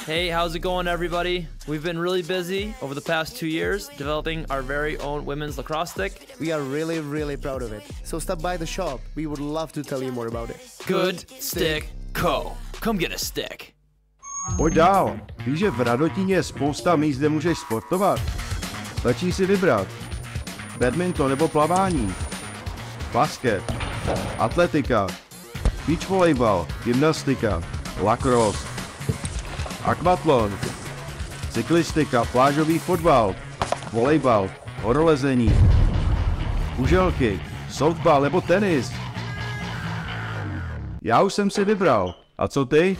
Hey, how's it going, everybody? We've been really busy over the past 2 years developing our very own women's lacrosse stick. We are really proud of it. So stop by the shop. We would love to tell you more about it. Good Stick Co. Come get a stick. Pojď dál. Víš, že v Radotíně je spousta míst, kde můžeš sportovat? Stačí si vybrat. Badminton nebo plavání. Basket. Atletika. Beach volejbal. Gymnastika. Lacrosse. Akvatlon. Cyklistika. Plážový fotbal. Volejbal. Horolezení. Kuželky. Softball nebo tenis. Já už jsem si vybral. A co ty?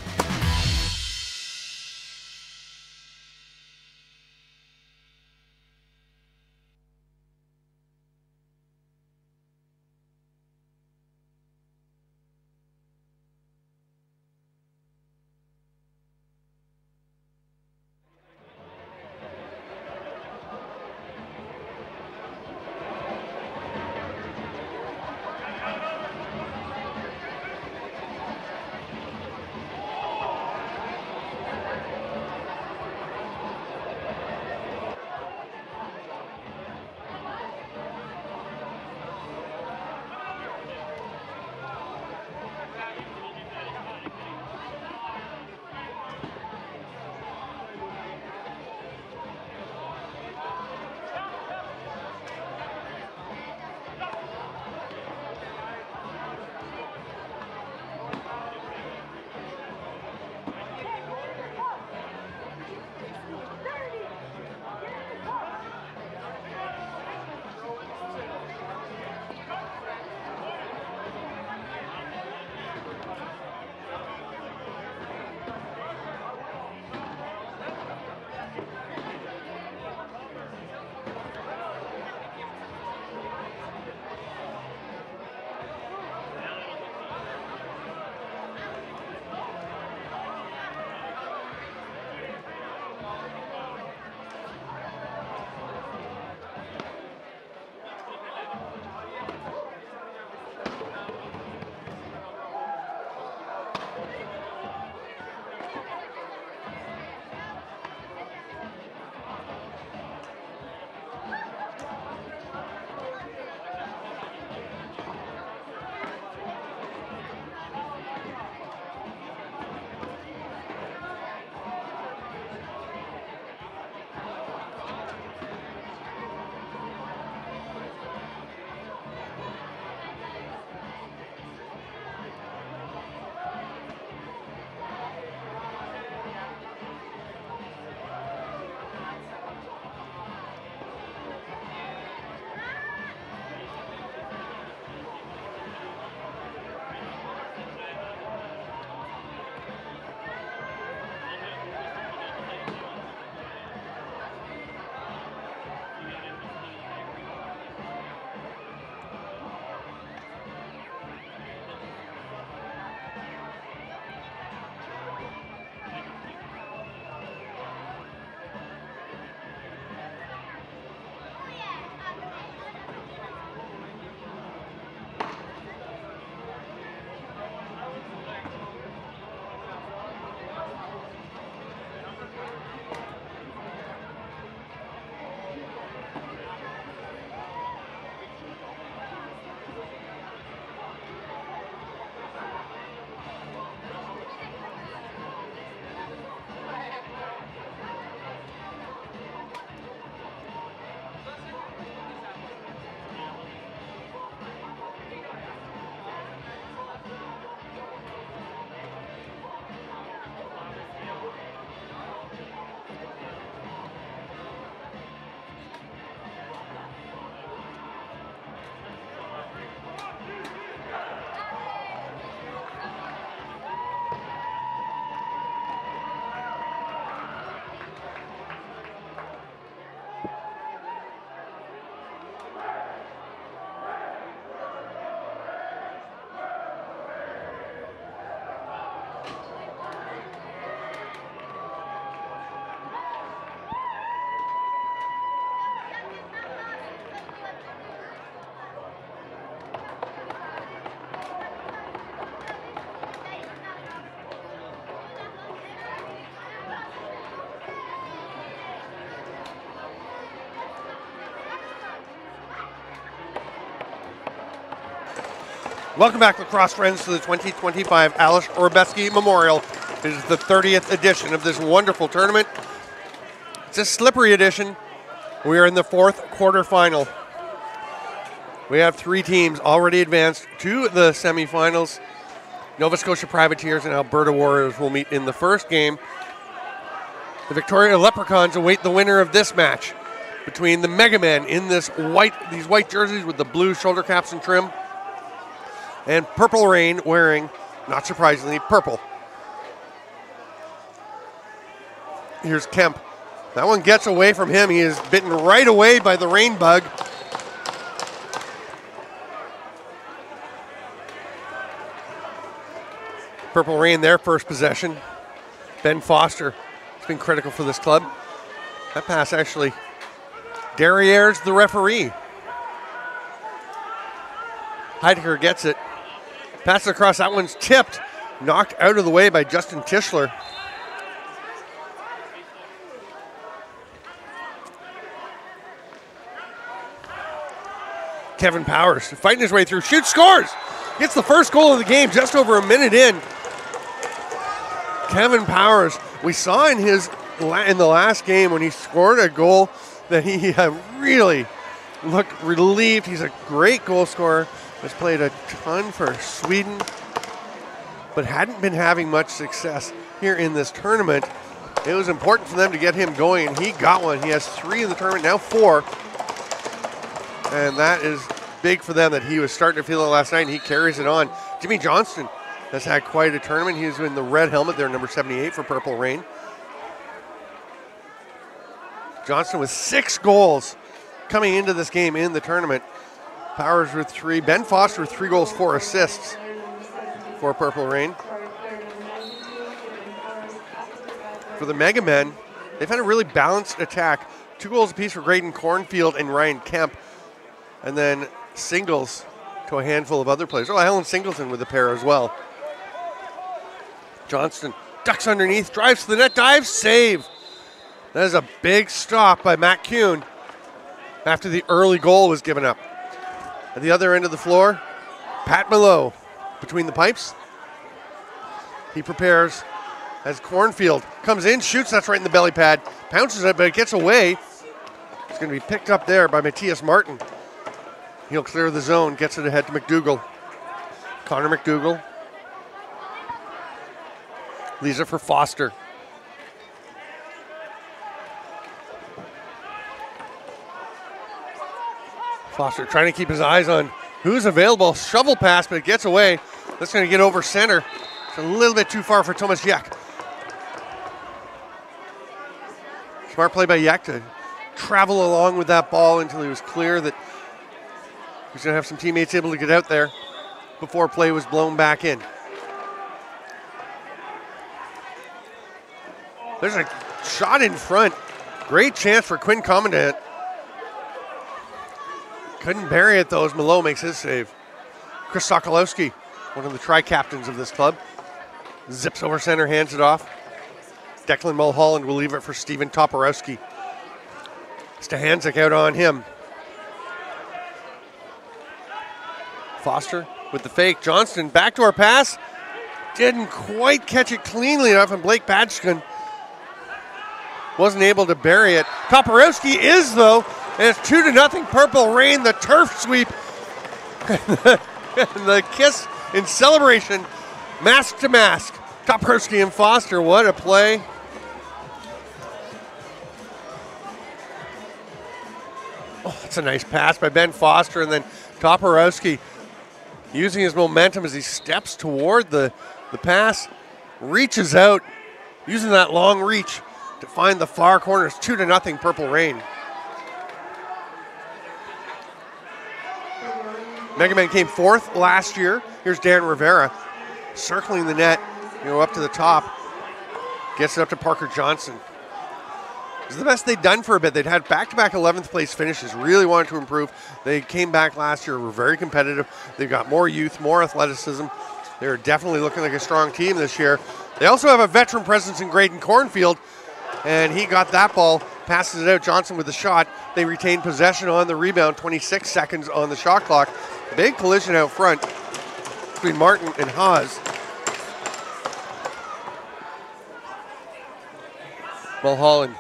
Welcome back, lacrosse friends, to the 2025 Aleš Hřebeský Memorial. It is the 30th edition of this wonderful tournament. It's a slippery edition. We are in the fourth quarterfinal. We have 3 teams already advanced to the semifinals. Nova Scotia Privateers and Alberta Warriors will meet in the first game. The Victoria Leprechauns await the winner of this match between the Megamen in these white jerseys with the blue shoulder caps and trim, and Purple Rain wearing, not surprisingly, purple. Here's Kemp. That one gets away from him. He is bitten right away by the rain bug. Purple Rain, their first possession. Ben Foster has been critical for this club. That pass actually derrieres the referee. Heidegger gets it. Passes across, that one's tipped. Knocked out of the way by Justin Tischler. Kevin Powers fighting his way through, shoots, scores! Gets the first goal of the game just over a minute in. Kevin Powers, we saw in the last game when he scored a goal that he really looked relieved. He's a great goal scorer. Has played a ton for Sweden, but hadn't been having much success here in this tournament. It was important for them to get him going, and he got one. He has 3 in the tournament, now 4. And that is big for them that he was starting to feel it last night, and he carries it on. Jimmy Johnston has had quite a tournament. He's in the red helmet there, number 78 for Purple Rain. Johnston with 6 goals coming into this game in the tournament. Powers with 3. Ben Foster with 3 goals, 4 assists for Purple Rain. For the Megamen, they've had a really balanced attack. 2 goals apiece for Graydon Cornfield and Ryan Kemp. And then singles to a handful of other players. Oh, Helen Singleton with a pair as well. Johnston ducks underneath, drives to the net, dives, save. That is a big stop by Matt Kuhn after the early goal was given up. At the other end of the floor, Pat Mallow between the pipes. He prepares as Cornfield comes in, shoots, that's right in the belly pad, pounces it, but it gets away. It's going to be picked up there by Matthias Martin. He'll clear the zone, gets it ahead to McDougall. Connor McDougall. Leaves it for Foster. Foster trying to keep his eyes on who's available. Shovel pass, but it gets away. That's going to get over center. It's a little bit too far for Thomas Yek. Smart play by Yek to travel along with that ball until he was clear that he's going to have some teammates able to get out there before play was blown back in. There's a shot in front. Great chance for Quinn Commandant. Couldn't bury it though as Mallow makes his save. Chris Sokolowski, one of the tri-captains of this club, zips over center, hands it off. Declan Mulholland will leave it for Steven Toporowski. Stahanczyk out on him. Foster with the fake. Johnston, backdoor pass. Didn't quite catch it cleanly enough, and Blake Batchkin wasn't able to bury it. Toporowski is though. And it's 2-0 Purple Rain, the turf sweep. And the kiss in celebration, mask to mask. Toporowski and Foster, what a play. Oh, that's a nice pass by Ben Foster, and then Toporowski using his momentum as he steps toward the pass, reaches out, using that long reach to find the far corner. It's 2-0 Purple Rain. Megamen came 4th last year. Here's Darren Rivera circling the net, up to the top. Gets it up to Parker Johnson. This is the best they'd done for a bit. They'd had back-to-back 11th place finishes, really wanted to improve. They came back last year, were very competitive. They've got more youth, more athleticism. They're definitely looking like a strong team this year. They also have a veteran presence in Graydon Cornfield, and he got that ball, passes it out. Johnson with the shot. They retain possession on the rebound, 26 seconds on the shot clock. Big collision out front. between Martin and Haas. Mulholland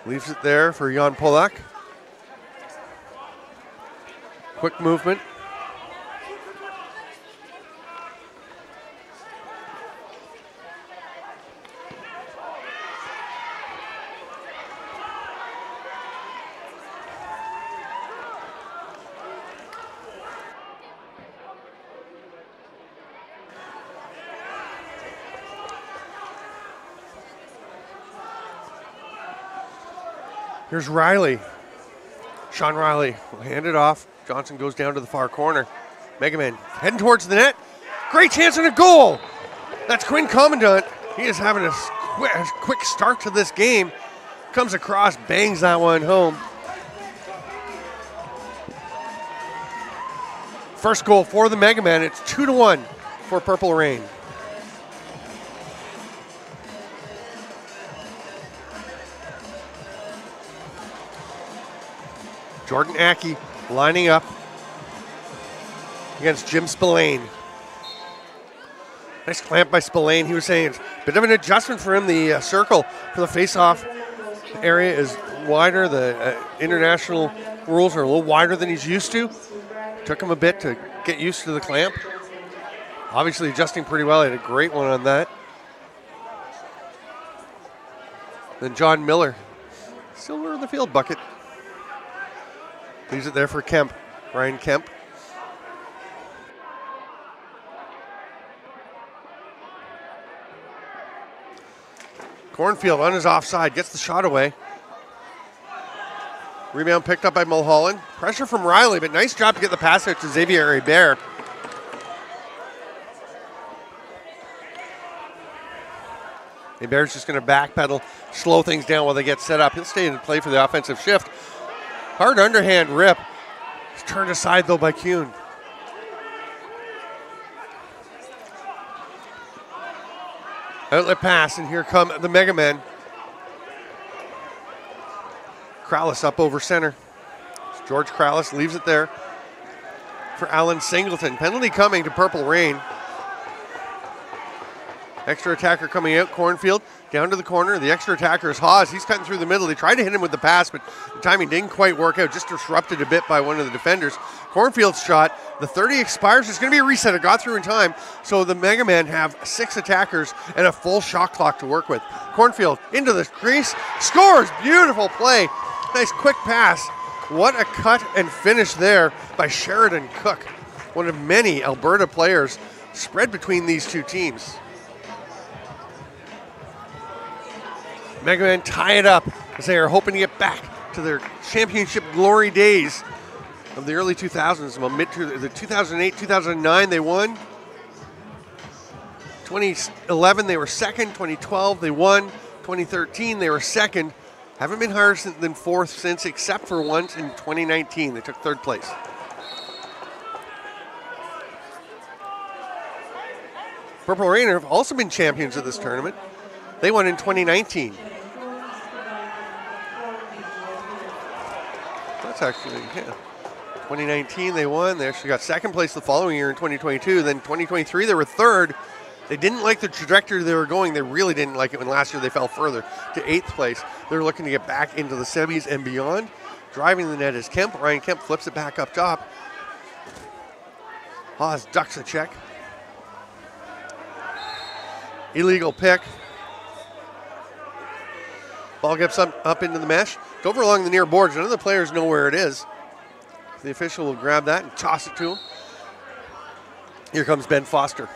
leaves it there for Jan Polak. Quick movement. Here's Riley. Sean Riley will hand it off. Johnson goes down to the far corner. Megamen heading towards the net. Great chance and a goal. That's Quinn Commandant. He is having a quick start to this game. Comes across, bangs that one home. First goal for the Megamen. It's 2-1 for Purple Rain. Jordan Ackey lining up against Jim Spillane. Nice clamp by Spillane. He was saying it's a bit of an adjustment for him. The circle for the face-off area is wider. The international rules are a little wider than he's used to. Took him a bit to get used to the clamp. Obviously adjusting pretty well. He had a great one on that. Then John Miller, silver in the field bucket. Leaves it there for Kemp, Ryan Kemp. Cornfield on his offside, gets the shot away. Rebound picked up by Mulholland. Pressure from Riley, but nice job to get the pass out to Xavier Hebert. Hebert's just going to backpedal, slow things down while they get set up. He'll stay in play for the offensive shift. Hard underhand rip. It's turned aside though by Kuhn. Outlet pass, and here come the Megamen. Krallis up over center. George Krallis leaves it there for Alan Singleton. Penalty coming to Purple Rain. Extra attacker coming out, Cornfield down to the corner. The extra attacker is Haas. He's cutting through the middle. They tried to hit him with the pass, but the timing didn't quite work out. Just disrupted a bit by one of the defenders. Cornfield's shot. The 30 expires. It's going to be a reset. It got through in time. So the Megamen have 6 attackers and a full shot clock to work with. Cornfield into the crease. Scores. Beautiful play. Nice quick pass. What a cut and finish there by Sheridan Cook. One of many Alberta players spread between these two teams. Megamen tie it up as they are hoping to get back to their championship glory days of the early 2000s. Well, mid to the 2008, 2009 they won. 2011 they were second. 2012 they won. 2013 they were second. Haven't been higher than fourth since, except for once in 2019. They took third place. Purple Rain have also been champions of this tournament. They won in 2019. That's actually, yeah. 2019 they won. They actually got second place the following year in 2022. Then 2023 they were third. They didn't like the trajectory they were going. They really didn't like it when last year they fell further to 8th place. They're looking to get back into the semis and beyond. Driving the net is Kemp. Ryan Kemp flips it back up top. Haas ducks a check. Illegal pick. Ball gets up into the mesh. It's over along the near boards. None of the players know where it is. The official will grab that and toss it to him. Here comes Ben Foster.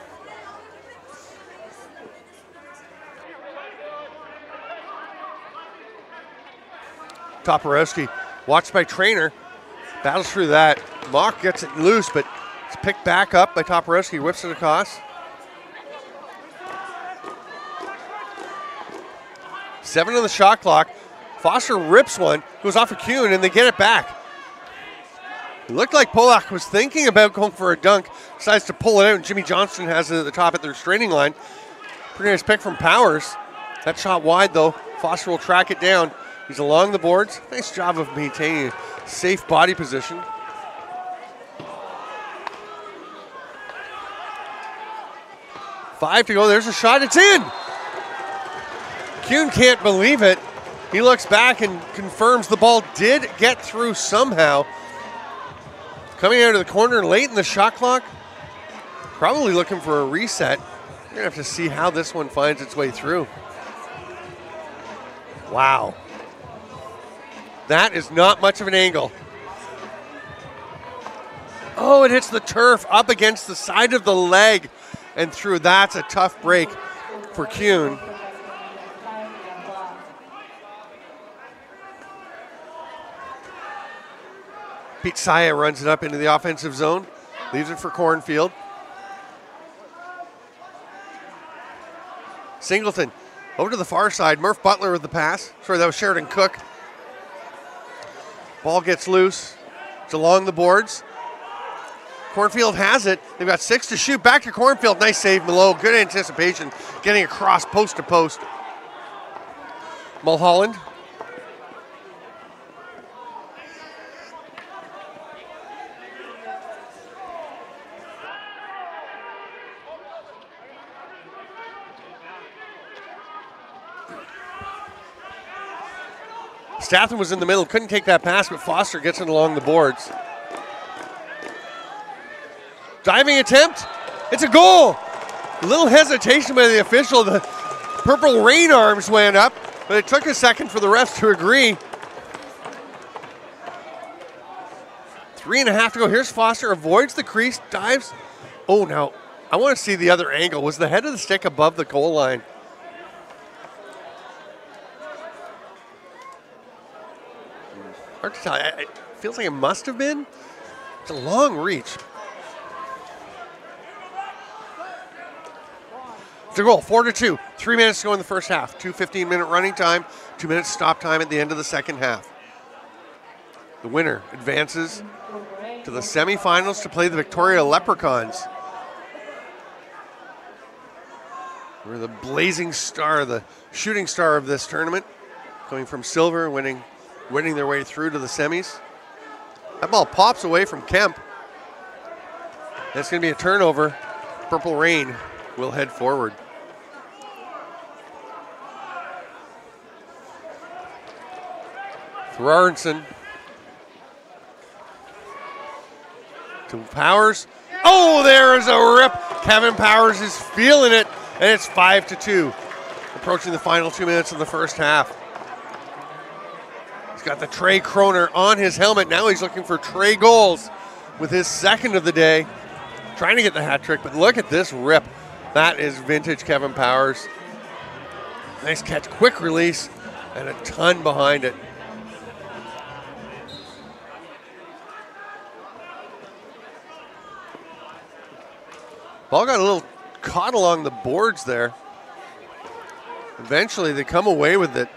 Toporowski, watched by Trainer, battles through that. Mock gets it loose, but it's picked back up by Toporowski, whips it across. 7 on the shot clock. Foster rips one, goes off of Kuhn, and they get it back. It looked like Polak was thinking about going for a dunk, decides to pull it out, and Jimmy Johnston has it at the top at the restraining line. Pretty nice pick from Powers. That shot wide, though. Foster will track it down. He's along the boards. Nice job of maintaining a safe body position. 5 to go. There's a shot. It's in. Kuhn can't believe it. He looks back and confirms the ball did get through somehow. Coming out of the corner late in the shot clock. Probably looking for a reset. We're going to have to see how this one finds its way through. Wow. That is not much of an angle. Oh, it hits the turf up against the side of the leg and through. That's a tough break for Kuhn. Pete Saya runs it up into the offensive zone, leaves it for Cornfield. Singleton over to the far side. Murph Butler with the pass. Sorry, that was Sheridan Cook. Ball gets loose. It's along the boards. Cornfield has it. They've got 6 to shoot. Back to Cornfield. Nice save, Malo. Good anticipation. Getting across post to post. Mulholland. Statham was in the middle, couldn't take that pass, but Foster gets it along the boards. Diving attempt, it's a goal. A little hesitation by the official. The Purple Rain arms went up, but it took a second for the refs to agree. 3.5 to go. Here's Foster, avoids the crease, dives. Oh, now, I want to see the other angle. Was the head of the stick above the goal line? Hard to tell. It feels like it must have been. It's a long reach. It's a goal, 4-2. 3 minutes to go in the first half. 2 15-minute running time, 2 minutes stop time at the end of the second half. The winner advances to the semifinals to play the Victoria Leprechauns. We're the blazing star, the shooting star of this tournament, coming from silver, winning their way through to the semis. That ball pops away from Kemp. That's going to be a turnover. Purple Rain will head forward. Thorarson to Powers. Oh, there is a rip. Kevin Powers is feeling it, and it's 5-2. Approaching the final 2 minutes of the first half. He's got the Trey Kroner on his helmet. Now he's looking for Trey goals with his second of the day. Trying to get the hat trick, but look at this rip. That is vintage Kevin Powers. Nice catch, quick release, and a ton behind it. Ball got a little caught along the boards there. Eventually they come away with it.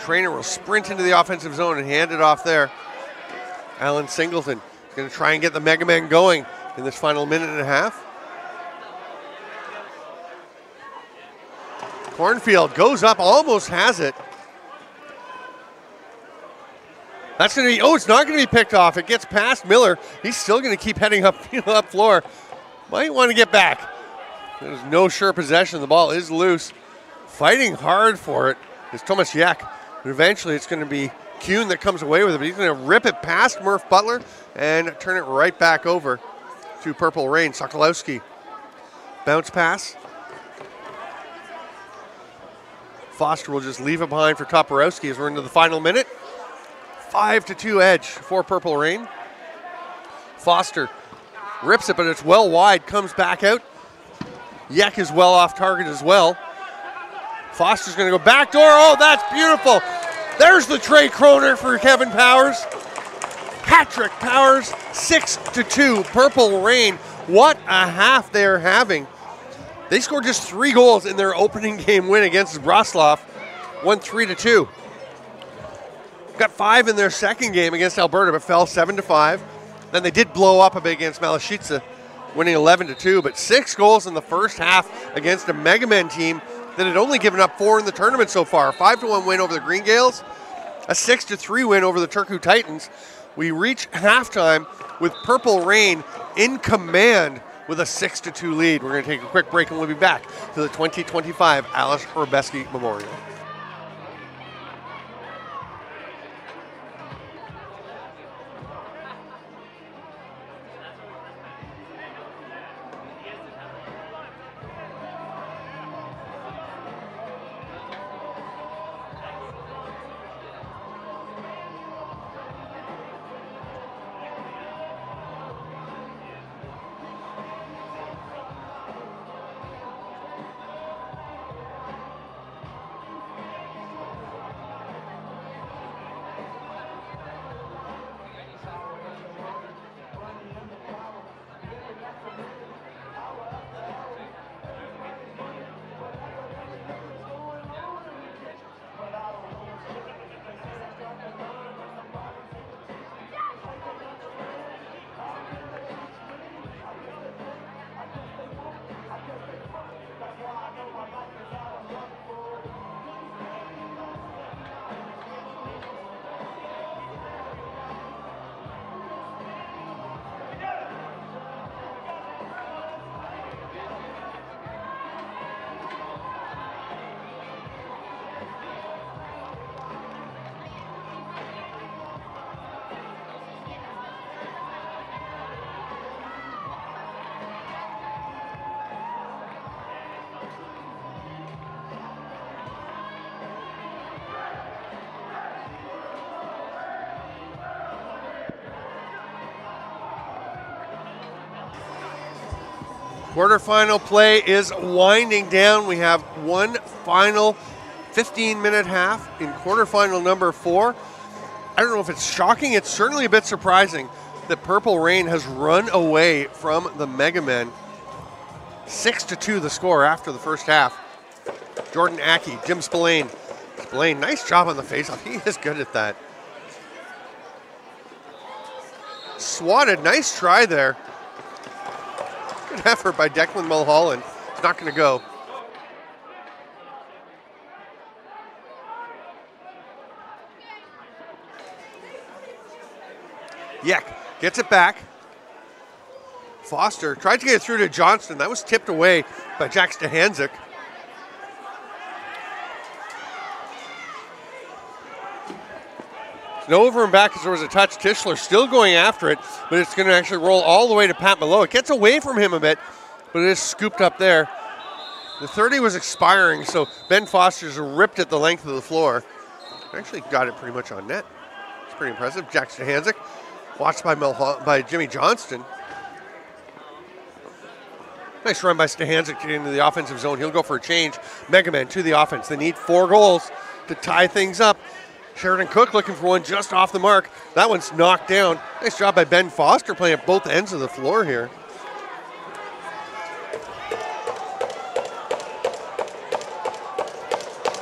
Trainer will sprint into the offensive zone and hand it off there. Alan Singleton is going to try and get the Megamen going in this final minute and a half. Cornfield goes up, almost has it. That's going to be, oh, it's not going to be picked off. It gets past Miller. He's still going to keep heading up floor. Might want to get back. There's no sure possession. The ball is loose. Fighting hard for it is Thomas Yek. And eventually it's going to be Kuhn that comes away with it. But he's going to rip it past Murph Butler and turn it right back over to Purple Rain. Sokolowski. Bounce pass. Foster will just leave it behind for Toporowski as we're into the final minute. 5-2 edge for Purple Rain. Foster rips it, but it's well wide, comes back out. Yek is well off target as well. Foster's going to go back door. Oh, that's beautiful. There's the Trey Kroner for Kevin Powers. Hat-trick Powers, 6-2. Purple Rain, what a half they're having. They scored just 3 goals in their opening game win against Wrocław, won 3-2. Got 5 in their second game against Alberta, but fell 7-5. Then they did blow up a bit against Malachitsa, winning 11-2, but 6 goals in the first half against a Megamen team that had only given up 4 in the tournament so far. 5-1 win over the Green Gales, a 6-3 win over the Turku Titans. We reach halftime with Purple Rain in command with a 6-2 lead. We're going to take a quick break and we'll be back to the 2025 Aleš Hřebeský Memorial. Quarterfinal play is winding down. We have one final 15-minute half in quarterfinal number 4. I don't know if it's shocking. It's certainly a bit surprising that Purple Rain has run away from the Megamen. 6-2 the score after the first half. Jordan Aki, Jim Spillane. Spillane, nice job on the faceoff. He is good at that. Swatted, nice try there. Good effort by Declan Mulholland. It's not going to go. Yek gets it back. Foster tried to get it through to Johnston. That was tipped away by Jack Stahanczyk. No over and back because there was a touch. Tischler still going after it, but it's going to actually roll all the way to Pat Mallow. It gets away from him a bit, but it is scooped up there. The 30 was expiring, so Ben Foster's ripped it the length of the floor. Actually got it pretty much on net. It's pretty impressive. Jack Stahanczyk, watched by Jimmy Johnston. Nice run by Stahanczyk to get into the offensive zone. He'll go for a change. Megamen to the offense. They need 4 goals to tie things up. Sheridan Cook looking for one just off the mark. That one's knocked down. Nice job by Ben Foster playing at both ends of the floor here.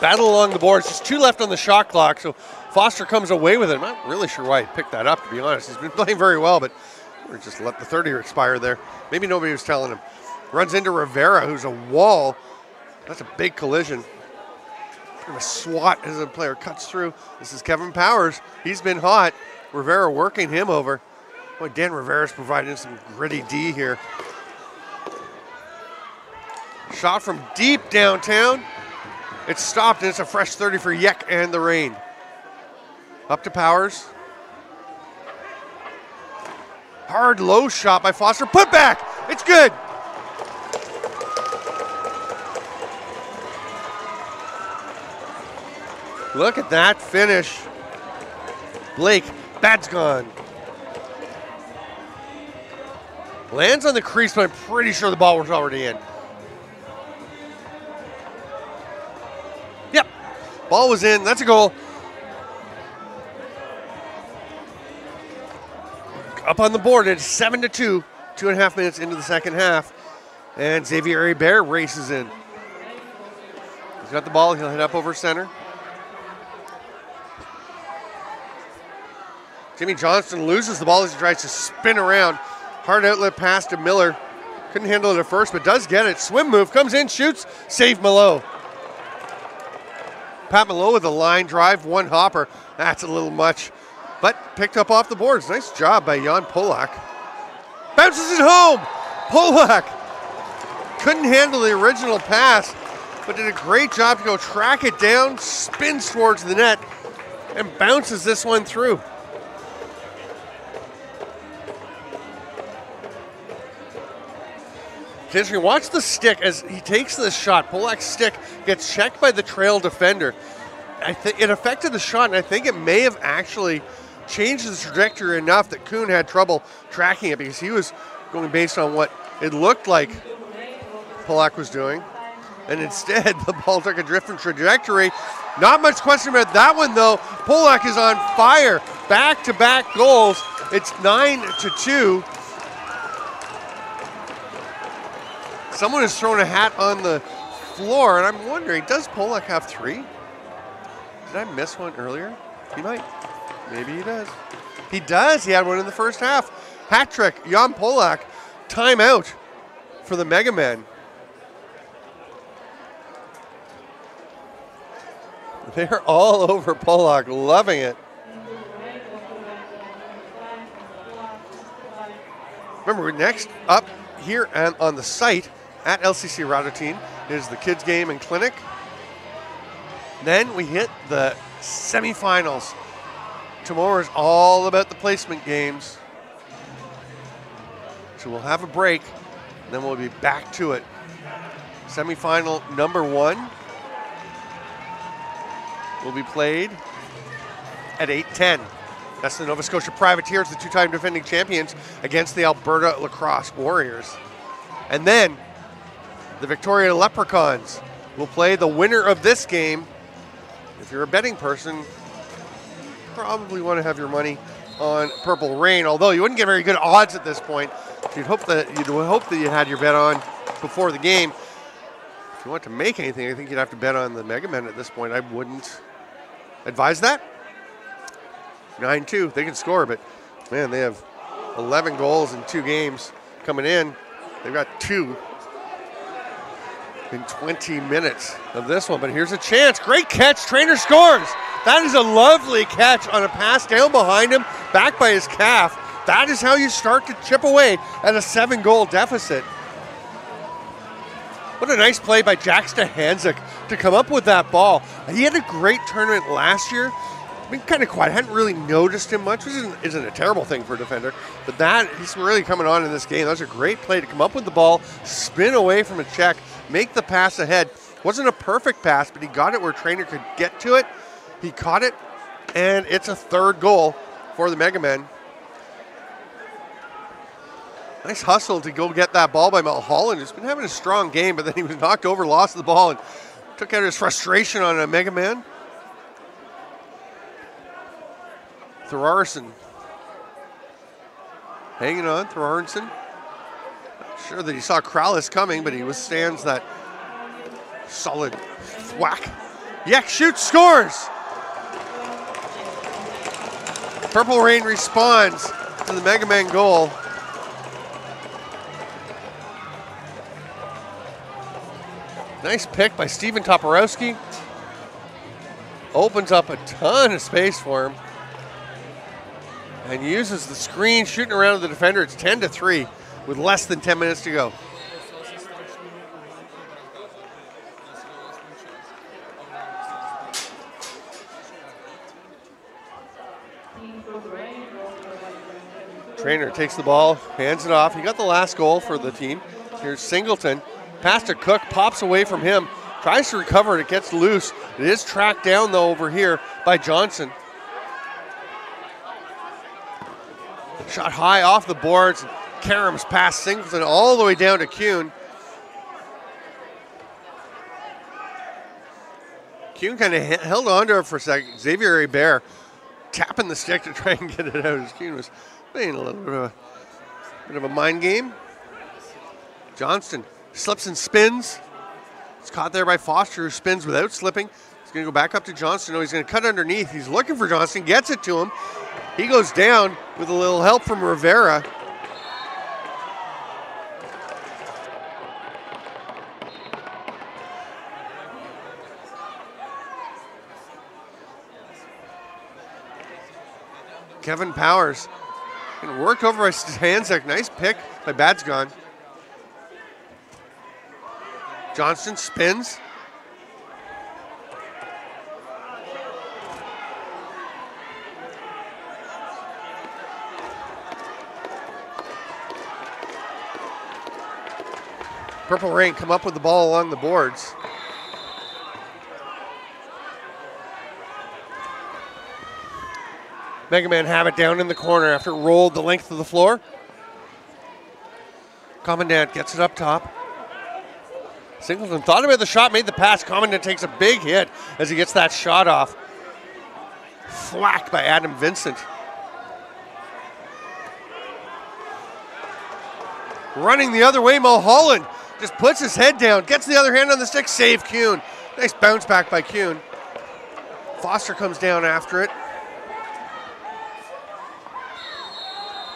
Battle along the boards. Just 2 left on the shot clock, so Foster comes away with it. I'm not really sure why he picked that up, to be honest. He's been playing very well, but we just let the 30 expire there. Maybe nobody was telling him. Runs into Rivera, who's a wall. That's a big collision. A swat as a player cuts through. This is Kevin Powers. He's been hot. Rivera working him over. Boy, Dan Rivera's providing some gritty D here. Shot from deep downtown. It's stopped, and it's a fresh 30 for Yek and the Rain. Up to Powers. Hard low shot by Foster. Put back. It's good. Look at that finish. Blake Badsgone. Lands on the crease, but I'm pretty sure the ball was already in. Yep, ball was in. That's a goal. Up on the board, it's 7-2. 2.5 minutes into the second half. And Xavier Hebert races in. He's got the ball. He'll head up over center. Jimmy Johnston loses the ball as he tries to spin around. Hard outlet pass to Miller. Couldn't handle it at first, but does get it. Swim move, comes in, shoots, save Mallow. Pat Mallow with a line drive, one hopper. That's a little much, but picked up off the boards. Nice job by Jan Polak. Bounces it home. Polak couldn't handle the original pass, but did a great job to go track it down, spins towards the net, and bounces this one through. Interesting. Watch the stick as he takes this shot. Polak's stick gets checked by the trail defender. I think it affected the shot, and I think it may have actually changed the trajectory enough that Kuhn had trouble tracking it because he was going based on what it looked like Polak was doing. And instead, the ball took a different trajectory. Not much question about that one, though. Polak is on fire. Back-to-back goals. It's 9-2. Someone has thrown a hat on the floor, and I'm wondering, does Polak have 3? Did I miss one earlier? He might. Maybe he does. He does. He had one in the first half. Hat trick, Jan Polak. Timeout for the Megamen. They're all over Polak, loving it. Remember, next up here and on the site at LCC Radotín is the kids game and clinic. Then we hit the semifinals. Tomorrow is all about the placement games. So we'll have a break, and then we'll be back to it. Semifinal number 1 will be played at 8:10. That's the Nova Scotia Privateers, the 2-time defending champions, against the Alberta Lacrosse Warriors. And then the Victoria Leprechauns will play the winner of this game. If you're a betting person, probably want to have your money on Purple Rain, although you wouldn't get very good odds at this point. You'd hope that you had your bet on before the game. If you want to make anything, I think you'd have to bet on the Megamen at this point. I wouldn't advise that. 9-2, they can score, but man, they have 11 goals in 2 games coming in. They've got 2 in 20 minutes of this one, but here's a chance. Great catch, Trainer scores. That is a lovely catch on a pass down behind him, back by his calf. That is how you start to chip away at a 7-goal deficit. What a nice play by Jack Stahanczyk to come up with that ball. He had a great tournament last year. Been kind of quiet. I hadn't really noticed him much, which isn't a terrible thing for a defender. But he's really coming on in this game. That was a great play to come up with the ball, spin away from a check, make the pass ahead. Wasn't a perfect pass, but he got it where Trainer could get to it. He caught it, and it's a 3rd goal for the Megamen. Nice hustle to go get that ball by Mulholland, who's been having a strong game, but then he was knocked over, lost the ball, and took out his frustration on a Megaman. Thorarson hanging on, Thorarson. Not sure that he saw Krallis coming, but he withstands that solid thwack. Yek shoots, scores! Purple Rain responds to the Megaman goal. Nice pick by Steven Toporowski. Opens up a ton of space for him. And uses the screen, shooting around the defender. It's 10-3 with less than 10 minutes to go. Trainer takes the ball, hands it off. He got the last goal for the team. Here's Singleton. Pass to Cook, pops away from him. Tries to recover it, it gets loose. It is tracked down, though, over here by Johnson. Shot high off the boards. Karam's pass Singleton all the way down to Kuhn. Kuhn kind of held on to it for a second. Xavier Hebert tapping the stick to try and get it out as Kuhn was playing a little bit of a mind game. Johnston slips and spins. It's caught there by Foster, who spins without slipping. He's going to go back up to Johnston. No, he's going to cut underneath. He's looking for Johnston, gets it to him. He goes down with a little help from Rivera. Kevin Powers. And worked over by Stanzik. Nice pick by Badsgon. Johnston spins. Purple Rain come up with the ball along the boards. Megamen have it down in the corner after it rolled the length of the floor. Commandant gets it up top. Singleton thought about the shot, made the pass. Commandant takes a big hit as he gets that shot off. Thwacked by Adam Vincent. Running the other way, Mulholland just puts his head down, gets the other hand on the stick, save Kuhn. Nice bounce back by Kuhn. Foster comes down after it.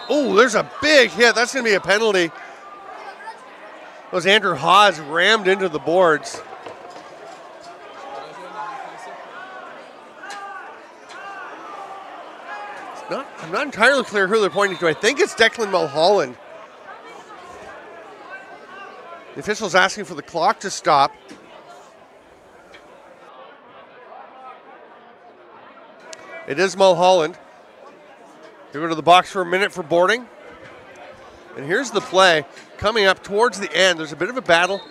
Oh, there's a big hit. That's going to be a penalty. It was Andrew Hawes rammed into the boards. I'm not entirely clear who they're pointing to. I think it's Declan Mulholland. The official's asking for the clock to stop. It is Mulholland. They go to the box for a minute for boarding. And here's the play coming up towards the end. There's a bit of a battle.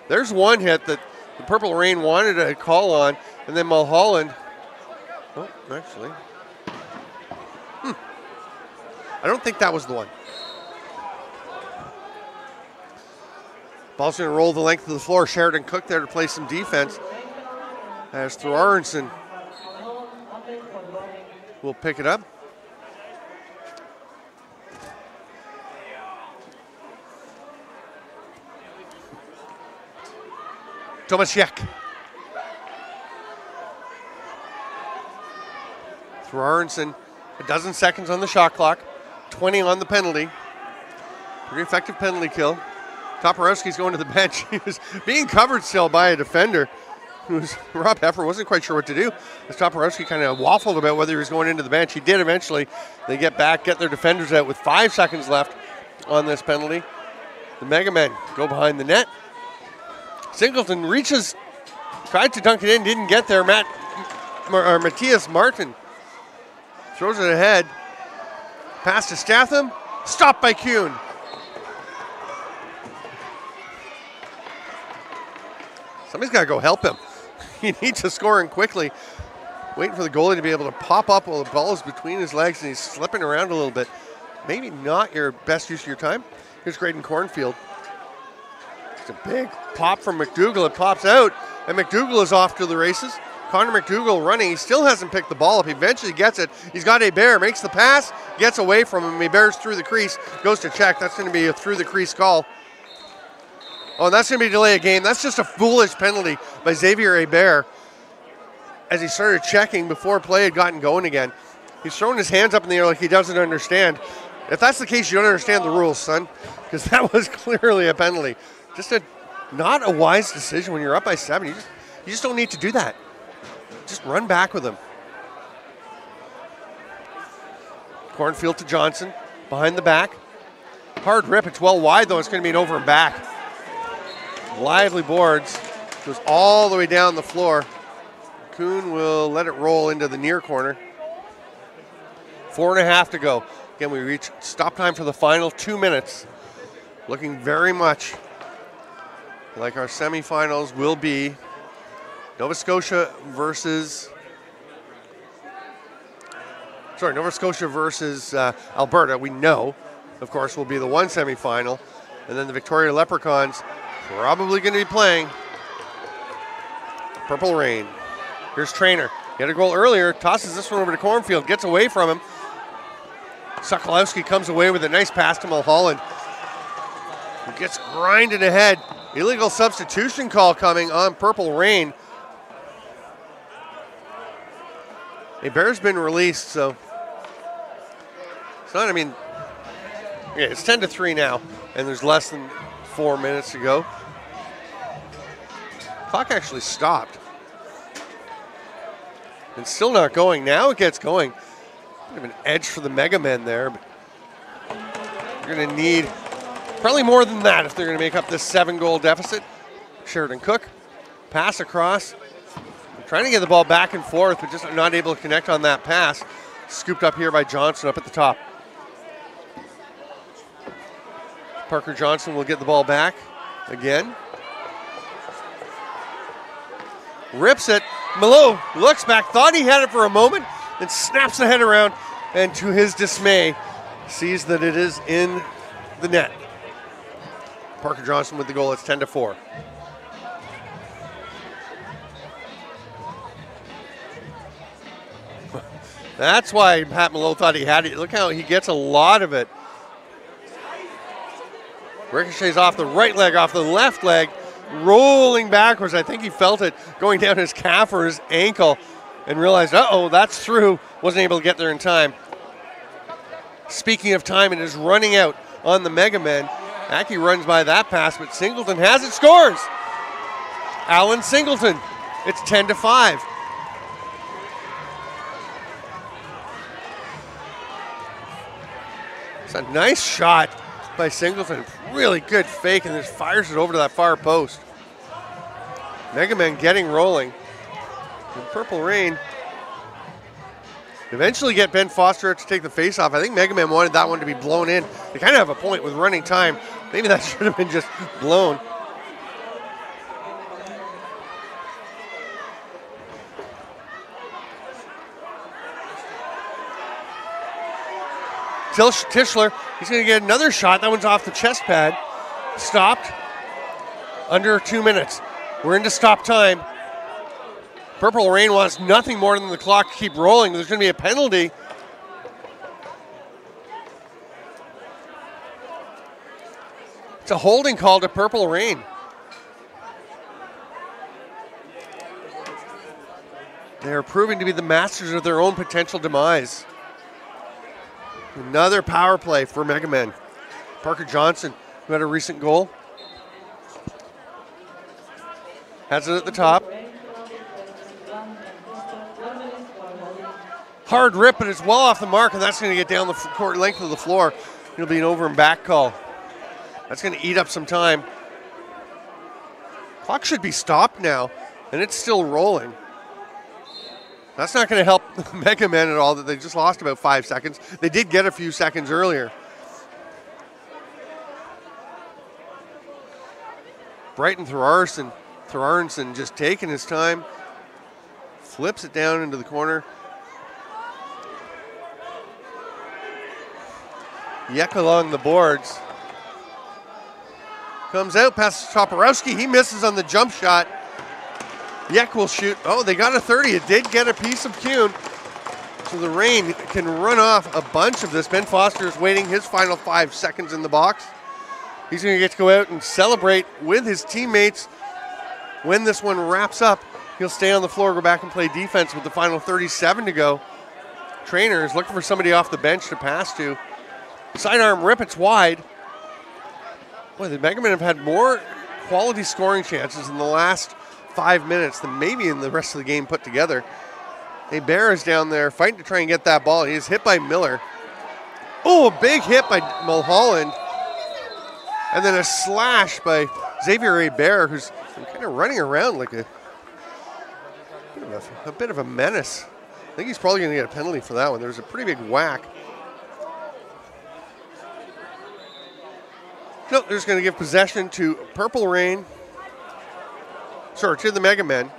There's one hit that the Purple Rain wanted a call on, and then Mulholland. Oh, actually. I don't think that was the one. Ball's going to roll the length of the floor. Sheridan Cook there to play some defense. As Throarenson will pick it up. Tomasiak. Throarenson, a dozen seconds on the shot clock, 20 on the penalty. Pretty effective penalty kill. Toporowski's going to the bench. He was being covered still by a defender. Rob Heffer wasn't quite sure what to do. As Toporowski kind of waffled about whether he was going into the bench. He did eventually. They get back, get their defenders out with 5 seconds left on this penalty. The Megamen go behind the net. Singleton reaches, tried to dunk it in, didn't get there. Matthias Martin throws it ahead. Pass to Statham, stopped by Kuhn. Somebody's got to go help him. He needs to score in quickly. Waiting for the goalie to be able to pop up while the ball is between his legs and he's slipping around a little bit. Maybe not your best use of your time. Here's Graydon Cornfield. It's a big pop from McDougall. It pops out, and McDougall is off to the races. Connor McDougall running. He still hasn't picked the ball up. He eventually gets it. He's got Hebert, makes the pass, gets away from him. Hebert's through the crease, goes to check. That's going to be a through the crease call. Oh, and that's going to be delay a game. That's just a foolish penalty by Xavier Hebert as he started checking before play had gotten going again. He's throwing his hands up in the air like he doesn't understand. If that's the case, you don't understand the rules, son, because that was clearly a penalty. Not a wise decision when you're up by 7. You just don't need to do that. Just run back with him. Cornfield to Johnson, behind the back. Hard rip, it's well wide though, it's going to be an over and back. Lively boards, goes all the way down the floor. Kuhn will let it roll into the near corner. 4.5 to go. Again, we reach stop time for the final 2 minutes. Looking very much like our semifinals will be Nova Scotia versus Alberta. We know, of course, will be the one semifinal. And then the Victoria Leprechauns probably going to be playing Purple Rain. Here's Trainer. He had a goal earlier, tosses this one over to Cornfield, gets away from him. Sokolowski comes away with a nice pass to Mulholland, who gets grinded ahead. Illegal substitution call coming on Purple Rain. Hebert's been released, so it's not, it's 10-3 now, and there's less than 4 minutes to go. Clock actually stopped. And still not going. Now it gets going. Bit of an edge for the Megamen there, but they're going to need probably more than that if they're going to make up this 7-goal deficit. Sheridan Cook, pass across. Trying to get the ball back and forth, but just not able to connect on that pass. Scooped up here by Johnson up at the top. Parker Johnson will get the ball back again. Rips it. Malo looks back, thought he had it for a moment, then snaps the head around, and to his dismay, sees that it is in the net. Parker Johnson with the goal. It's 10-4. That's why Pat Malo thought he had it. Look how he gets a lot of it. Ricochets off the right leg, off the left leg, rolling backwards. I think he felt it going down his calf or his ankle and realized, uh-oh, that's through. Wasn't able to get there in time. Speaking of time, it is running out on the Megamen. Aki runs by that pass, but Singleton has it, scores! Alan Singleton. It's 10-5. It's a nice shot by Singleton. Really good fake, and just fires it over to that far post. Megamen getting rolling. And Purple Rain eventually get Ben Foster to take the face-off. I think Megamen wanted that one to be blown in. They kind of have a point with running time. Maybe that should have been just blown. Tischler, he's going to get another shot. That one's off the chest pad. Stopped. Under 2 minutes. We're into stop time. Purple Rain wants nothing more than the clock to keep rolling. There's going to be a penalty. It's a holding call to Purple Rain. They are proving to be the masters of their own potential demise. Another power play for Megamen. Parker Johnson, who had a recent goal, has it at the top. Hard rip, but it's well off the mark, and that's going to get down the court length of the floor. It'll be an over and back call. That's going to eat up some time. Clock should be stopped now, and it's still rolling. That's not going to help Megamen at all that they just lost about 5 seconds. They did get a few seconds earlier. Brighton Thorarson just taking his time. Flips it down into the corner. Yek along the boards. Comes out past Toporowski. He misses on the jump shot. Yek will shoot. Oh, they got a 30. It did get a piece of Kuhn. So the Rain can run off a bunch of this. Ben Foster is waiting his final 5 seconds in the box. He's going to get to go out and celebrate with his teammates. When this one wraps up, he'll stay on the floor, go back and play defense with the final 37 to go. Trainer is looking for somebody off the bench to pass to. Sidearm rip, it's wide. Boy, the Megamen have had more quality scoring chances in the last 5 minutes than maybe in the rest of the game put together. Bear is down there fighting to try and get that ball. He is hit by Miller. Oh, a big hit by Mulholland. And then a slash by Xavier Bear, who's kind of running around like a bit of a menace. I think he's probably going to get a penalty for that one. There was a pretty big whack. No, they're just going to give possession to Purple Rain. Sorry, to the Megamen.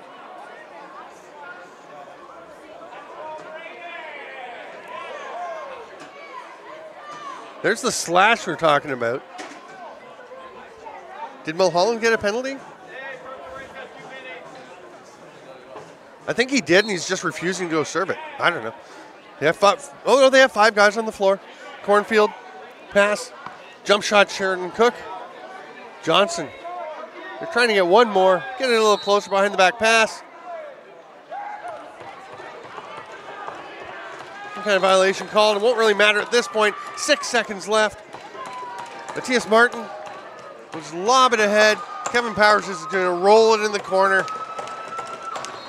There's the slash we're talking about. Did Mulholland get a penalty? I think he did, and he's just refusing to go serve it. I don't know. They have they have 5 guys on the floor. Cornfield, pass, jump shot, Sheridan Cook, Johnson. They're trying to get one more, get it a little closer behind the back pass. Some kind of violation called. It won't really matter at this point. 6 seconds left. Matthias Martin was lobbing ahead. Kevin Powers is going to roll it in the corner.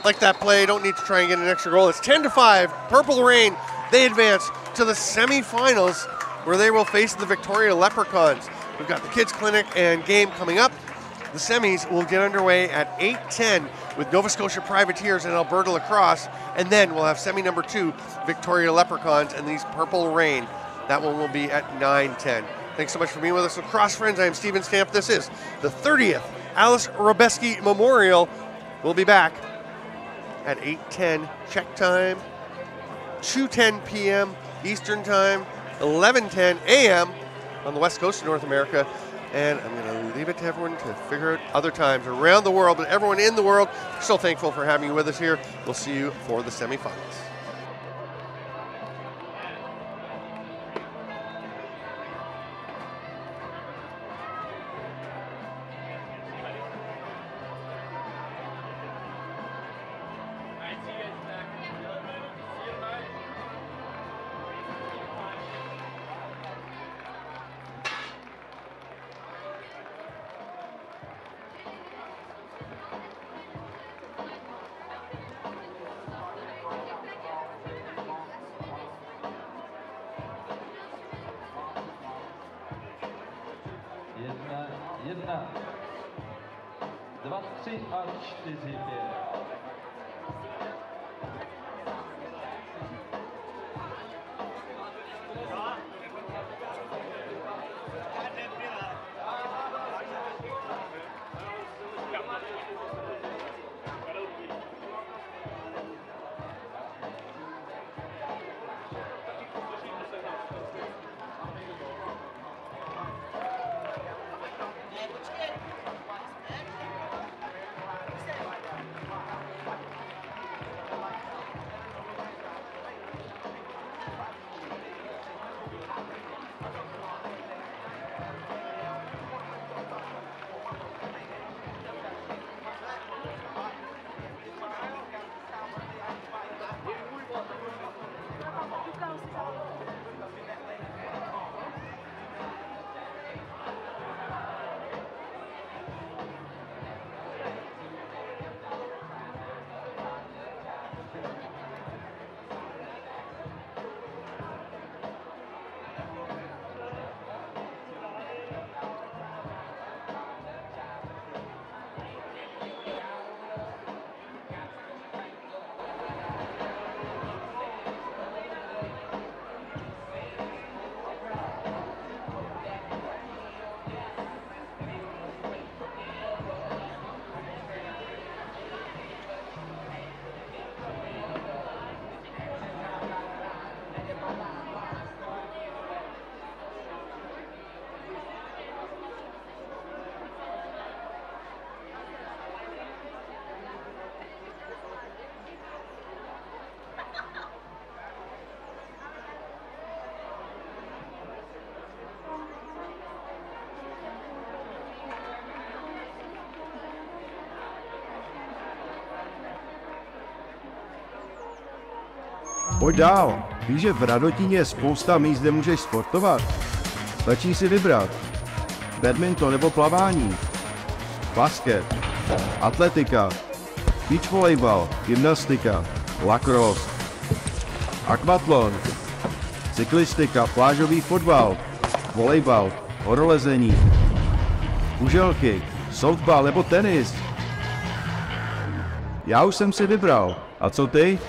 Like that play, don't need to try and get an extra goal. It's 10-5. Purple Rain they advance to the semifinals where they will face the Victoria Leprechauns. We've got the kids clinic and game coming up. The semis will get underway at 8:10 with Nova Scotia Privateers and Alberta Lacrosse, and then we'll have semi number 2, Victoria Leprechauns and these Purple Rain. That one will be at 9:10. Thanks so much for being with us, lacrosse friends. I am Steven Stamp. This is the 30th Aleš Hřebeský Memorial. We'll be back at 8:10 Czech time, 2:10 p.m. Eastern time, 11:10 a.m. on the west coast of North America. And I'm going to leave it to everyone to figure out other times around the world. But everyone in the world, so thankful for having you with us here. We'll see you for the semifinals. Jedna, dva, tři a čtyři, pět. Pojď dál. Víš, že v Radotíně je spousta míst, kde můžeš sportovat? Stačí si vybrat. Badminton nebo plavání. Basket. Atletika. Beach volejbal. Gymnastika. Lacrosse. Akvatlon. Cyklistika. Plážový fotbal. Volejbal. Horolezení. Kuželky. Softball nebo tenis. Já už jsem si vybral. A co ty?